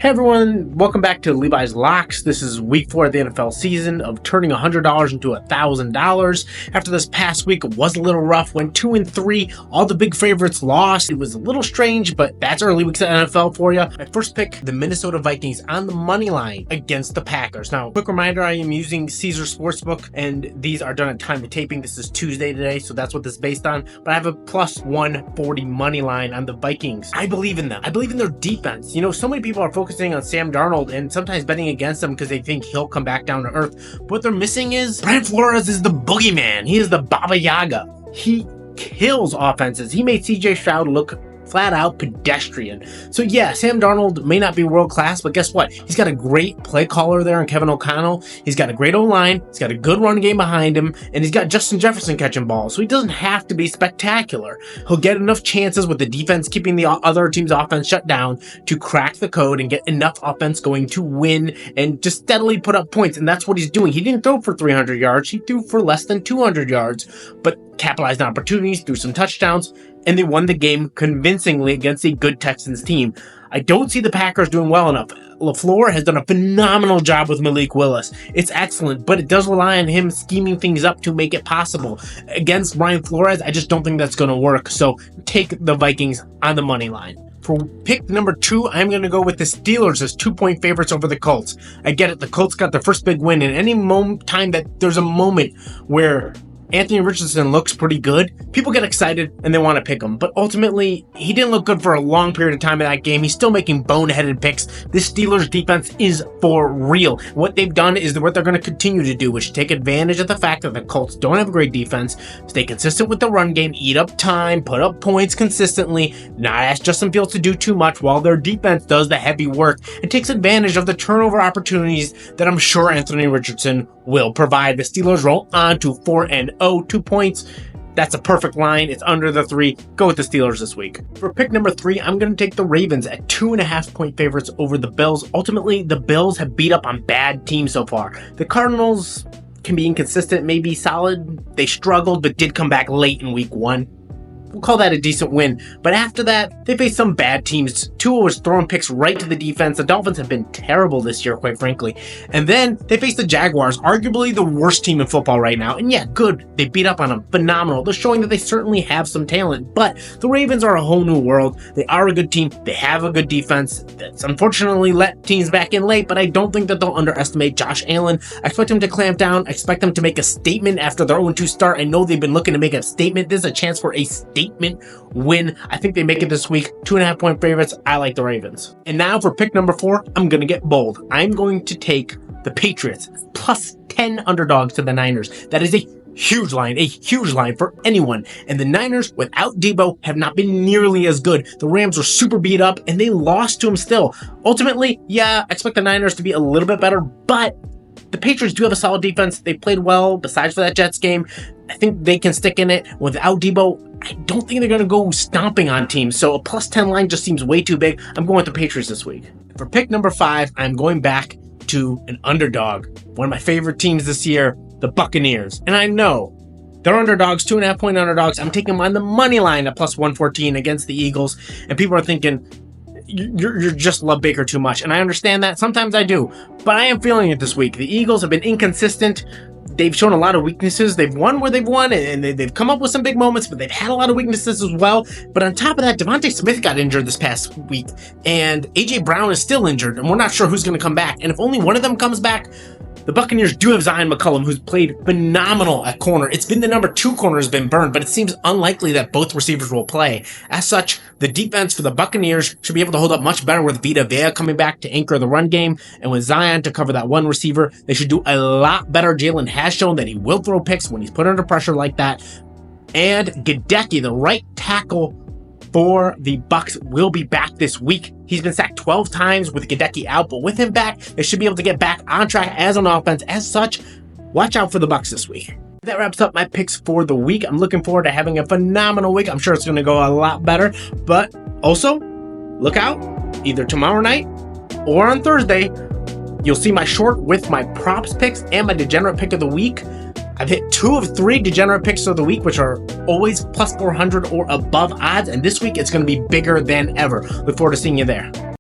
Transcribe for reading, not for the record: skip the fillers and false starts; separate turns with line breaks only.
Hey everyone, welcome back to Levi's Locks. This is week 4 of the NFL season of turning $100 into $1,000. After this past week, it was a little rough. Went 2-3. All the big favorites lost. It was a little strange, but that's early weeks of NFL for you. My first pick, the Minnesota Vikings on the money line against the Packers. Now, quick reminder, I am using Caesar Sportsbook, and these are done at time of taping. This is Tuesday today, so that's what this is based on. But I have a plus 140 money line on the Vikings. I believe in them. I believe in their defense. You know, so many people are focusing on Sam Darnold and sometimes betting against him because they think he'll come back down to earth. But what they're missing is Brian Flores is the boogeyman. He is the Baba Yaga. He kills offenses. He made CJ Stroud look flat out pedestrian. So yeah, Sam Darnold may not be world class, but guess what? He's got a great play caller there in Kevin O'Connell. He's got a great O-line. He's got a good run game behind him, and he's got Justin Jefferson catching balls. So he doesn't have to be spectacular. He'll get enough chances with the defense keeping the other team's offense shut down to crack the code and get enough offense going to win and just steadily put up points. And that's what he's doing. He didn't throw for 300 yards. He threw for less than 200 yards, but capitalized on opportunities, threw some touchdowns, and they won the game convincingly against a good Texans team. I don't see the Packers doing well enough. LaFleur has done a phenomenal job with Malik Willis. It's excellent, but it does rely on him scheming things up to make it possible. Against Brian Flores, I just don't think that's going to work. So take the Vikings on the money line. For pick number 2, I'm going to go with the Steelers as 2-point favorites over the Colts. I get it. The Colts got their first big win, and any time that there's a moment where Anthony Richardson looks pretty good, people get excited and they want to pick him. But ultimately, he didn't look good for a long period of time in that game. He's still making boneheaded picks. This Steelers defense is for real. What they've done is what they're going to continue to do, which is take advantage of the fact that the Colts don't have a great defense, stay consistent with the run game, eat up time, put up points consistently, not ask Justin Fields to do too much while their defense does the heavy work and takes advantage of the turnover opportunities that I'm sure Anthony Richardson will provide. The Steelers roll on to 4-0, 2 points. That's a perfect line. It's under the 3. Go with the Steelers this week. For pick number 3, I'm going to take the Ravens at 2.5-point favorites over the Bills. Ultimately, the Bills have beat up on bad teams so far. The Cardinals can be inconsistent, maybe solid. They struggled, but did come back late in week 1. We'll call that a decent win. But after that, they faced some bad teams. Tua was throwing picks right to the defense. The Dolphins have been terrible this year, quite frankly. And then they faced the Jaguars, arguably the worst team in football right now. And yeah, good. They beat up on them. Phenomenal. They're showing that they certainly have some talent. But the Ravens are a whole new world. They are a good team. They have a good defense. That's unfortunately let teams back in late, but I don't think that they'll underestimate Josh Allen. I expect him to clamp down. I expect them to make a statement after their 0-2 start. I know they've been looking to make a statement. This is a chance for a statement win. I think they make it this week. 2.5-point favorites. I like the Ravens. And now for pick number 4, I'm going to get bold. I'm going to take the Patriots plus 10 underdogs to the Niners. That is a huge line for anyone. And the Niners, without Debo, have not been nearly as good. The Rams were super beat up, and they lost to them still. Ultimately, yeah, I expect the Niners to be a little bit better, but the Patriots do have a solid defense. They played well, besides for that Jets game. I think they can stick in it. Without Debo, I don't think they're going to go stomping on teams. So a plus 10 line just seems way too big. I'm going with the Patriots this week. For pick number 5, I'm going back to an underdog. One of my favorite teams this year, the Buccaneers. And I know they're underdogs, 2.5-point underdogs. I'm taking them on the money line at plus 114 against the Eagles. And people are thinking, you're just love Baker too much. And I understand that. Sometimes I do. But I am feeling it this week. The Eagles have been inconsistent. They've shown a lot of weaknesses. They've won where they've won, and they've come up with some big moments, but they've had a lot of weaknesses as well. But on top of that, Devontae Smith got injured this past week, and A.J. Brown is still injured, and we're not sure who's going to come back. And if only one of them comes back, the Buccaneers do have Zion McCollum, who's played phenomenal at corner. It's been the number 2 corner has been burned, but it seems unlikely that both receivers will play. As such, the defense for the Buccaneers should be able to hold up much better with Vita Vea coming back to anchor the run game, and with Zion to cover that one receiver. They should do a lot better. Jalen has shown that he will throw picks when he's put under pressure like that. And Gadecki, the right tackle for the Bucs, will be back this week. He's been sacked 12 times with Gadecki out, but with him back, they should be able to get back on track as an offense. As such, watch out for the Bucs this week. That wraps up my picks for the week. I'm looking forward to having a phenomenal week. I'm sure it's going to go a lot better, but also look out either tomorrow night or on Thursday. You'll see my short with my props picks and my degenerate pick of the week. I've hit 2 of 3 degenerate picks of the week, which are always plus 400 or above odds. And this week, it's going to be bigger than ever. Look forward to seeing you there.